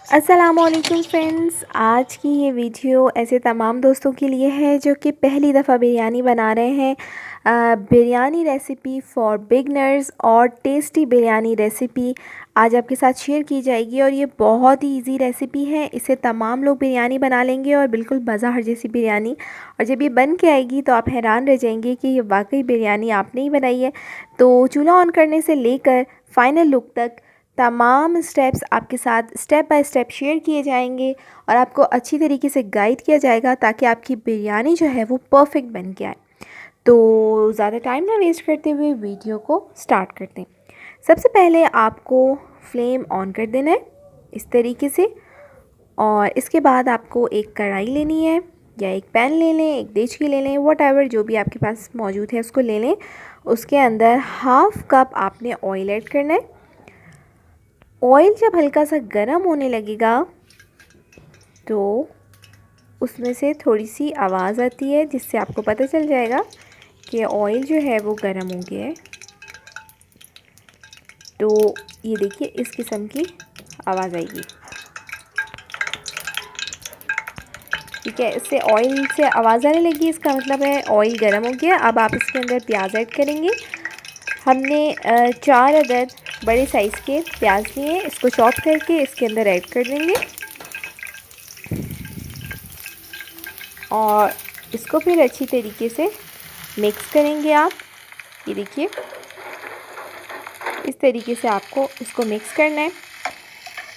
अस्सलामुअलैकुम फ्रेंड्स, आज की ये वीडियो ऐसे तमाम दोस्तों के लिए है जो कि पहली दफ़ा बिरयानी बना रहे हैं। बिरयानी रेसिपी फॉर बिगनर्स और टेस्टी बिरयानी रेसिपी आज आपके साथ शेयर की जाएगी और ये बहुत ही इजी रेसिपी है। इसे तमाम लोग बिरयानी बना लेंगे और बिल्कुल बाज़ार जैसी बिरयानी। और जब ये बन के आएगी तो आप हैरान रह जाएंगे कि ये वाकई बिरयानी आपने ही बनाई है। तो चूल्हा ऑन करने से लेकर फाइनल लुक तक तमाम स्टेप्स आपके साथ स्टेप बाय स्टेप शेयर किए जाएंगे और आपको अच्छी तरीके से गाइड किया जाएगा ताकि आपकी बिरयानी जो है वो परफेक्ट बन के आए। तो ज़्यादा टाइम ना वेस्ट करते हुए वीडियो को स्टार्ट करते हैं। सबसे पहले आपको फ्लेम ऑन कर देना है इस तरीके से, और इसके बाद आपको एक कढ़ाई लेनी है या एक पैन ले लें, एक देचकी ले लें, वट जो भी आपके पास मौजूद है उसको ले लें। उसके अंदर हाफ़ कप आपने ऑयल ऐड करना है। ऑयल जब हल्का सा गर्म होने लगेगा तो उसमें से थोड़ी सी आवाज़ आती है जिससे आपको पता चल जाएगा कि ऑयल जो है वो गर्म हो गया है। तो ये देखिए इस किस्म की आवाज़ आएगी, ठीक है। इससे ऑयल से आवाज़ आने लगी, इसका मतलब है ऑयल गर्म हो गया। अब आप इसके अंदर प्याज ऐड करेंगे। हमने 4 अदद बड़े साइज़ के प्याज लिए हैं, इसको चॉप करके इसके अंदर ऐड कर देंगे और इसको फिर अच्छी तरीके से मिक्स करेंगे। आप ये देखिए इस तरीके से आपको इसको मिक्स करना है।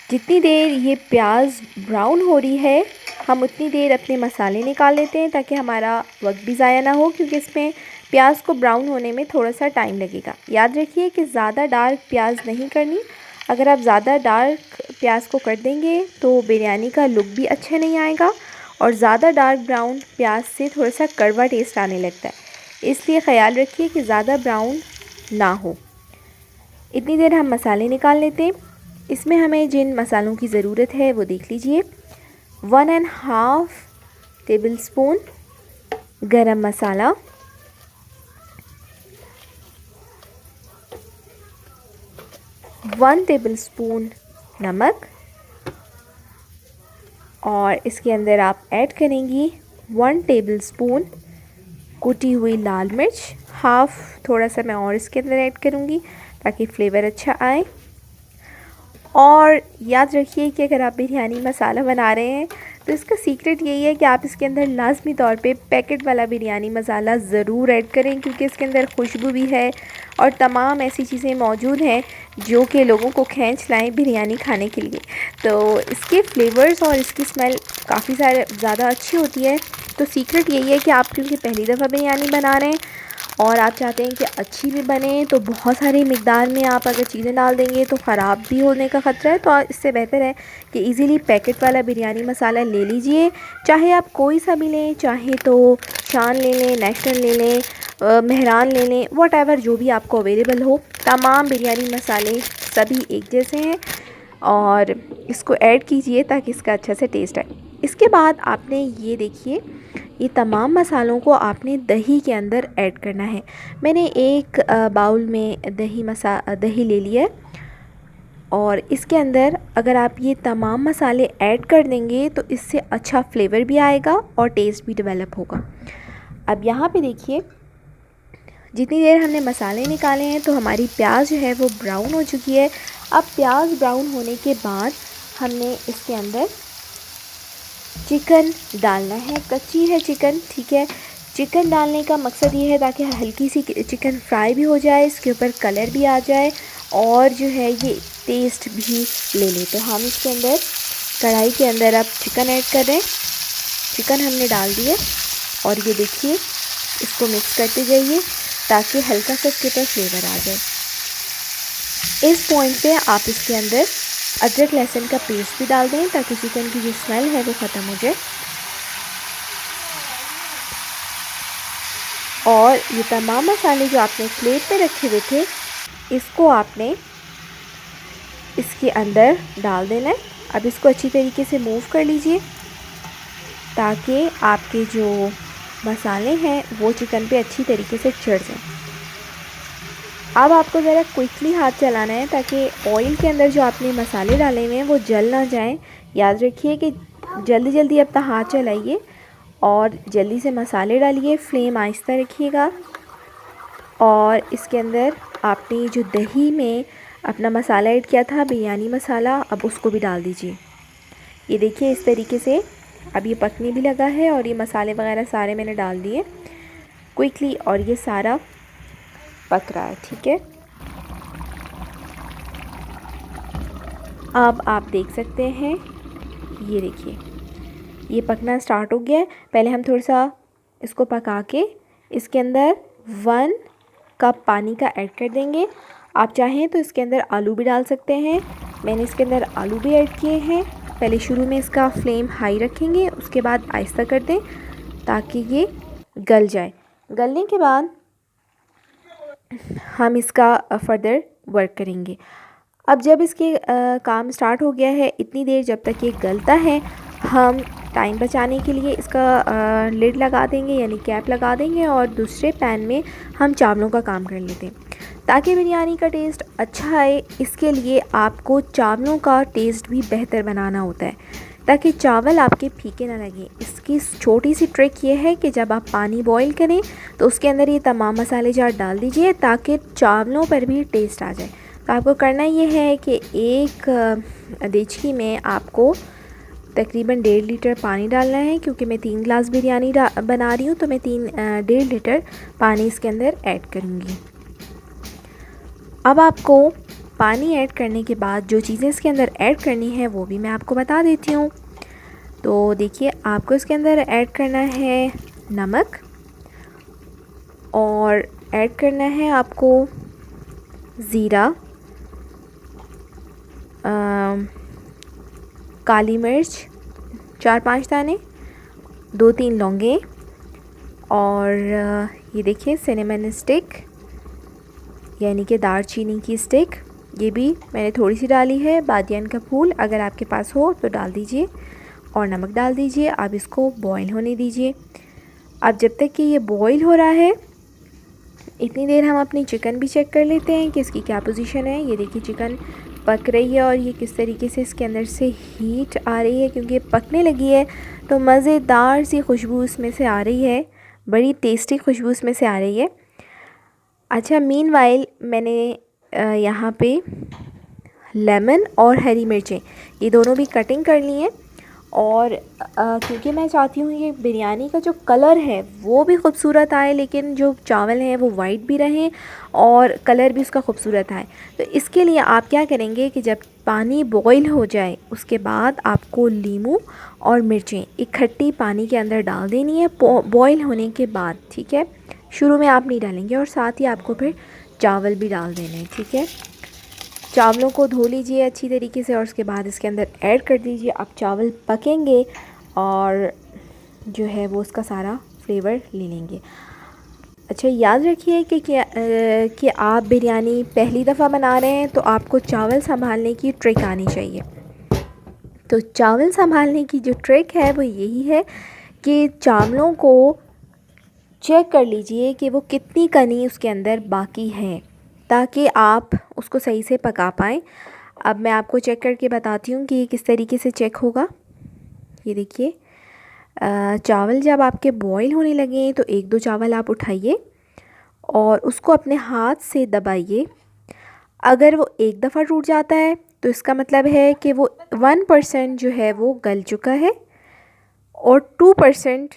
जितनी देर ये प्याज ब्राउन हो रही है हम उतनी देर अपने मसाले निकाल लेते हैं ताकि हमारा वक्त भी ज़ाया ना हो, क्योंकि इसमें प्याज को ब्राउन होने में थोड़ा सा टाइम लगेगा। याद रखिए कि ज़्यादा डार्क प्याज नहीं करनी। अगर आप ज़्यादा डार्क प्याज को कर देंगे तो बिरयानी का लुक भी अच्छा नहीं आएगा और ज़्यादा डार्क ब्राउन प्याज से थोड़ा सा कड़वा टेस्ट आने लगता है। इसलिए ख़याल रखिए कि ज़्यादा ब्राउन ना हो। इतनी देर हम मसाले निकाल लेते हैं। इसमें हमें जिन मसालों की ज़रूरत है वो देख लीजिए। 1.5 टेबलस्पून गरम मसाला, 1 टेबलस्पून नमक, और इसके अंदर आप ऐड करेंगी 1 टेबलस्पून कुटी हुई लाल मिर्च। हाफ़ थोड़ा सा मैं और इसके अंदर ऐड करूँगी ताकि फ्लेवर अच्छा आए। और याद रखिए कि अगर आप बिरयानी मसाला बना रहे हैं तो इसका सीक्रेट यही है कि आप इसके अंदर लाजमी तौर पे पैकेट वाला बिरयानी मसाला ज़रूर ऐड करें, क्योंकि इसके अंदर खुशबू भी है और तमाम ऐसी चीज़ें मौजूद हैं जो कि लोगों को खींच लाएं बिरयानी खाने के लिए। तो इसके फ्लेवर्स और इसकी स्मेल काफ़ी ज़्यादा अच्छी होती है। तो सीक्रेट यही है कि आप क्योंकि पहली दफ़ा बिरयानी बना रहे हैं और आप चाहते हैं कि अच्छी भी बने, तो बहुत सारी मिकदार में आप अगर चीज़ें डाल देंगे तो ख़राब भी होने का ख़तरा है। तो इससे बेहतर है कि इजीली पैकेट वाला बिरयानी मसाला ले लीजिए। चाहे आप कोई सा भी लें, चाहे तो शान ले लें, नेशनल ले लें, मेहरान ले लें, वट जो भी आपको अवेलेबल हो। तमाम बिरयानी मसाले सभी एक जैसे हैं और इसको ऐड कीजिए ताकि इसका अच्छा से टेस्ट आए। इसके बाद आपने ये देखिए ये तमाम मसालों को आपने दही के अंदर ऐड करना है। मैंने एक बाउल में दही ले लिया है और इसके अंदर अगर आप ये तमाम मसाले ऐड कर देंगे तो इससे अच्छा फ्लेवर भी आएगा और टेस्ट भी डेवलप होगा। अब यहाँ पे देखिए जितनी देर हमने मसाले निकाले हैं तो हमारी प्याज जो है वो ब्राउन हो चुकी है। अब प्याज ब्राउन होने के बाद हमने इसके अंदर चिकन डालना है। कच्ची है चिकन, ठीक है। चिकन डालने का मकसद ये है ताकि हल्की सी चिकन फ्राई भी हो जाए, इसके ऊपर कलर भी आ जाए और जो है ये टेस्ट भी ले ले। तो हम इसके अंदर कढ़ाई के अंदर अब चिकन ऐड कर रहे हैं। चिकन हमने डाल दिया और ये देखिए इसको मिक्स करते जाइए ताकि हल्का सा इसके ऊपर फ्लेवर आ जाए। इस पॉइंट पे आप इसके अंदर अदरक लहसुन का पेस्ट भी डाल दें ताकि चिकन की जो स्मेल है वो ख़त्म हो जाए। और ये तमाम मसाले जो आपने प्लेट पे रखे हुए थे इसको आपने इसके अंदर डाल देना है। अब इसको अच्छी तरीके से मूव कर लीजिए ताकि आपके जो मसाले हैं वो चिकन पे अच्छी तरीके से चढ़ जाएं। अब आपको ज़रा क्विकली हाथ चलाना है ताकि ऑयल के अंदर जो आपने मसाले डाले हुए हैं वो जल ना जाएं, याद रखिए कि जल्दी जल्दी अपना हाथ चलाइए और जल्दी से मसाले डालिए, फ्लेम आहिस्ता रखिएगा। और इसके अंदर आपने जो दही में अपना मसाला ऐड किया था, बिरयानी मसाला, अब उसको भी डाल दीजिए। ये देखिए इस तरीके से अब ये पकने भी लगा है और ये मसाले वगैरह सारे मैंने डाल दिए क्विकली और ये सारा पक रहा है। ठीक है, अब आप देख सकते हैं, ये देखिए ये पकना स्टार्ट हो गया है। पहले हम थोड़ा सा इसको पका के इसके अंदर 1 कप पानी का ऐड कर देंगे। आप चाहें तो इसके अंदर आलू भी डाल सकते हैं, मैंने इसके अंदर आलू भी ऐड किए हैं। पहले शुरू में इसका फ्लेम हाई रखेंगे, उसके बाद आहिस्ता कर दें ताकि ये गल जाए। गलने के बाद हम इसका फर्दर वर्क करेंगे। अब जब इसके काम स्टार्ट हो गया है, इतनी देर जब तक ये गलता है, हम टाइम बचाने के लिए इसका लिड लगा देंगे यानी कैप लगा देंगे और दूसरे पैन में हम चावलों का काम कर लेते हैं ताकि बिरयानी का टेस्ट अच्छा आए। इसके लिए आपको चावलों का टेस्ट भी बेहतर बनाना होता है ताकि चावल आपके फीके ना लगे। इसकी छोटी सी ट्रिक ये है कि जब आप पानी बॉईल करें तो उसके अंदर ये तमाम मसाले जार डाल दीजिए ताकि चावलों पर भी टेस्ट आ जाए। तो आपको करना ये है कि एक देचकी में आपको तकरीबन 1.5 लीटर पानी डालना है, क्योंकि मैं 3 गिलास बिरयानी बना रही हूँ तो मैं 1.5 लीटर पानी इसके अंदर ऐड करूँगी। अब आपको पानी ऐड करने के बाद जो चीज़ें इसके अंदर ऐड करनी है वो भी मैं आपको बता देती हूँ। तो देखिए आपको इसके अंदर ऐड करना है नमक और ऐड करना है आपको ज़ीरा, काली मिर्च 4-5 दाने, 2-3 लौंगे और ये देखिए सिनेमन स्टिक यानी कि दालचीनी की स्टिक, ये भी मैंने थोड़ी सी डाली है। बादियान का फूल अगर आपके पास हो तो डाल दीजिए और नमक डाल दीजिए। अब इसको बॉईल होने दीजिए। अब जब तक कि ये बॉईल हो रहा है इतनी देर हम अपनी चिकन भी चेक कर लेते हैं कि इसकी क्या पोजीशन है। ये देखिए चिकन पक रही है और ये किस तरीके से इसके अंदर से हीट आ रही है, क्योंकि पकने लगी है तो मज़ेदार सी खुशबू इसमें से आ रही है, बड़ी टेस्टी खुशबू इसमें से आ रही है। अच्छा, मीनवाइल मैंने यहाँ पे लेमन और हरी मिर्चें ये दोनों भी कटिंग कर ली हैं और क्योंकि मैं चाहती हूँ ये बिरयानी का जो कलर है वो भी ख़ूबसूरत आए, लेकिन जो चावल हैं वो वाइट भी रहें और कलर भी उसका ख़ूबसूरत आए। तो इसके लिए आप क्या करेंगे कि जब पानी बॉईल हो जाए उसके बाद आपको लीमू और मिर्चें इकट्ठी पानी के अंदर डाल देनी है बॉईल होने के बाद। ठीक है, शुरू में आप नहीं डालेंगे और साथ ही आपको फिर चावल भी डाल देने हैं। ठीक है, चावलों को धो लीजिए अच्छी तरीके से और उसके बाद इसके अंदर ऐड कर दीजिए। अब चावल पकेंगे और जो है वो उसका सारा फ्लेवर ले लेंगे। अच्छा, याद रखिए कि आप बिरयानी पहली दफ़ा बना रहे हैं तो आपको चावल संभालने की ट्रिक आनी चाहिए। तो चावल संभालने की जो ट्रिक है वो यही है कि चावलों को चेक कर लीजिए कि वो कितनी कनी उसके अंदर बाकी है ताकि आप उसको सही से पका पाएँ। अब मैं आपको चेक करके बताती हूँ कि ये किस तरीके से चेक होगा। ये देखिए चावल जब आपके बॉईल होने लगे तो 1-2 चावल आप उठाइए और उसको अपने हाथ से दबाइए। अगर वो एक दफ़ा टूट जाता है तो इसका मतलब है कि वो 1% जो है वो गल चुका है और 2%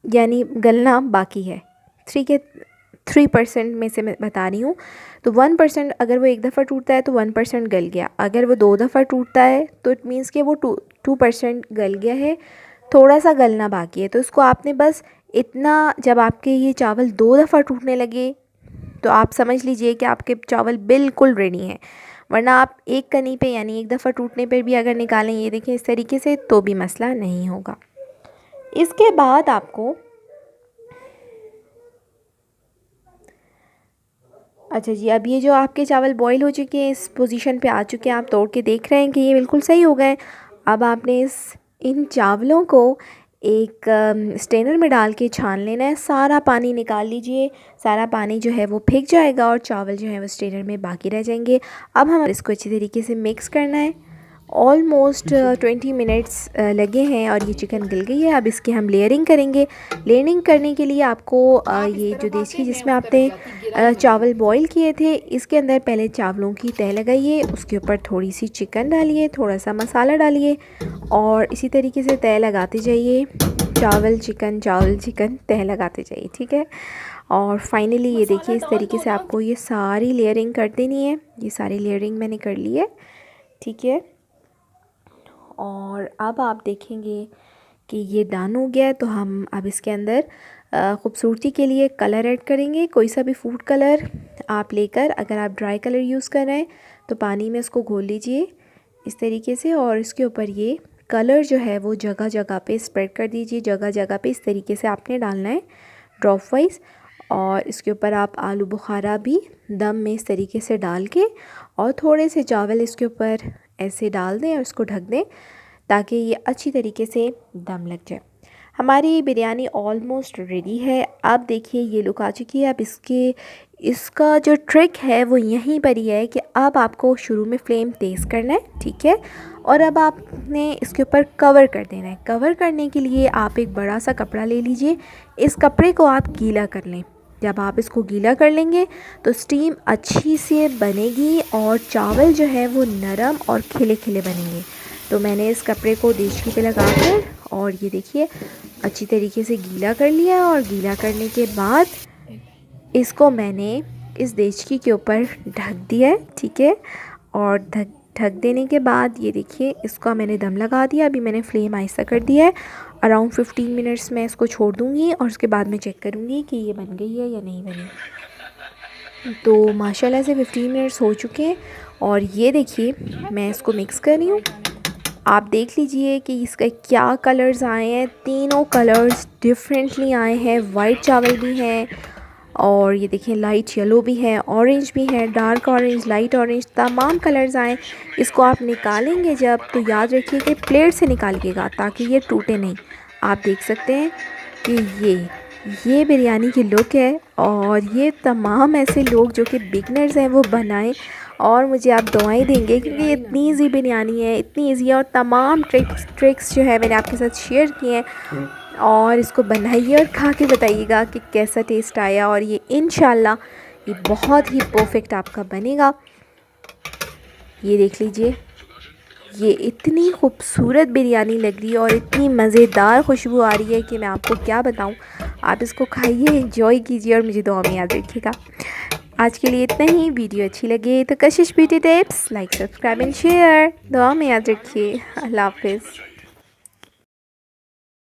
यानी गलना बाकी है। 3% में से मैं बता रही हूँ। तो 1% अगर वो एक दफ़ा टूटता है तो 1% गल गया। अगर वो 2 दफ़ा टूटता है तो इट मीन्स कि वो 2% गल गया है, थोड़ा सा गलना बाकी है। तो इसको आपने बस इतना, जब आपके ये चावल 2 दफ़ा टूटने लगे तो आप समझ लीजिए कि आपके चावल बिल्कुल रेडी हैं। वरना आप एक कनी पे यानी एक दफ़ा टूटने पर भी अगर निकालें, ये देखें इस तरीके से, तो भी मसला नहीं होगा। इसके बाद आपको अच्छा जी, अब ये जो आपके चावल बॉईल हो चुके हैं, इस पोजीशन पे आ चुके हैं, आप तोड़ के देख रहे हैं कि ये बिल्कुल सही हो गए। अब आपने इन चावलों को एक स्ट्रेनर में डाल के छान लेना है। सारा पानी निकाल लीजिए, सारा पानी जो है वो फेंक जाएगा और चावल जो है वो स्ट्रेनर में बाकी रह जाएंगे। अब हम इसको अच्छी तरीके से मिक्स करना है ऑलमोस्ट 20 मिनट्स लगे हैं और ये चिकन गल गई है। अब इसकी हम लेयरिंग करेंगे। लेयरिंग करने के लिए आपको ये जो देसी जिसमें आपने चावल बॉईल किए थे, इसके अंदर पहले चावलों की तह लगाइए, उसके ऊपर थोड़ी सी चिकन डालिए, थोड़ा सा मसाला डालिए और इसी तरीके से तह लगाते जाइए। चावल चिकन तह लगाते जाइए, ठीक है। और फाइनली ये देखिए इस तरीके से आपको ये सारी लेयरिंग कर देनी है। ये सारी लेयरिंग मैंने कर ली है, ठीक है। और अब आप देखेंगे कि ये डन हो गया है, तो हम अब इसके अंदर ख़ूबसूरती के लिए कलर ऐड करेंगे। कोई सा भी फूड कलर आप लेकर, अगर आप ड्राई कलर यूज़ कर रहे हैं तो पानी में इसको घोल लीजिए इस तरीके से, और इसके ऊपर ये कलर जो है वो जगह जगह पे स्प्रेड कर दीजिए। जगह जगह पे इस तरीके से आपने डालना है ड्रॉप वाइज। और इसके ऊपर आप आलू बुखारा भी दम में इस तरीके से डाल के और थोड़े से चावल इसके ऊपर ऐसे डाल दें और इसको ढक दें ताकि ये अच्छी तरीके से दम लग जाए। हमारी बिरयानी ऑलमोस्ट रेडी है। अब देखिए ये लुक आ चुकी है। अब इसका जो ट्रिक है वो यहीं पर ही है कि अब आपको शुरू में फ्लेम तेज़ करना है, ठीक है। और अब आपने इसके ऊपर कवर कर देना है। कवर करने के लिए आप एक बड़ा सा कपड़ा ले लीजिए। इस कपड़े को आप गीला कर लें। जब आप इसको गीला कर लेंगे तो स्टीम अच्छी से बनेगी और चावल जो है वो नरम और खिले खिले बनेंगे। तो मैंने इस कपड़े को देचकी पे लगा कर और ये देखिए अच्छी तरीके से गीला कर लिया। और गीला करने के बाद इसको मैंने इस देचकी के ऊपर ढक दिया है, ठीक है। और ढक देने के बाद ये देखिए इसका मैंने दम लगा दिया। अभी मैंने फ्लेम आहिस्ता कर दिया है। अराउंड 15 मिनट्स मैं इसको छोड़ दूँगी और उसके बाद मैं चेक करूँगी कि ये बन गई है या नहीं बनी। तो माशाल्लाह से 15 मिनट्स हो चुके हैं और ये देखिए मैं इसको मिक्स कर रही हूँ। आप देख लीजिए कि इसका क्या कलर्स आए हैं। तीनों कलर्स डिफरेंटली आए हैं। वाइट चावल भी हैं और ये देखिए लाइट येलो भी है, ऑरेंज भी है, डार्क ऑरेंज, लाइट ऑरेंज, तमाम कलर्स आए। इसको आप निकालेंगे जब तो याद रखिए कि प्लेट से निकालिएगा ताकि ये टूटे नहीं। आप देख सकते हैं कि ये बिरयानी की लुक है और ये तमाम ऐसे लोग जो कि बिगनर्स हैं वो बनाएं और मुझे आप दुआएं देंगे क्योंकि ये इतनी ईजी बिरयानी है, इतनी ईजी है। और तमाम ट्रिक्स जो है मैंने आपके साथ शेयर किए हैं। और इसको बनाइए और खा के बताइएगा कि कैसा टेस्ट आया। और ये इंशाल्लाह ये बहुत ही परफेक्ट आपका बनेगा। ये देख लीजिए ये इतनी खूबसूरत बिरयानी लग रही है और इतनी मज़ेदार खुशबू आ रही है कि मैं आपको क्या बताऊं। आप इसको खाइए, एंजॉय कीजिए और मुझे दुआ में याद रखिएगा। आज के लिए इतना ही। वीडियो अच्छी लगे तो कशिश beauty tips like, subscribe and share. दुआ में याद रखिए। अल्लाह हाफ़िज़।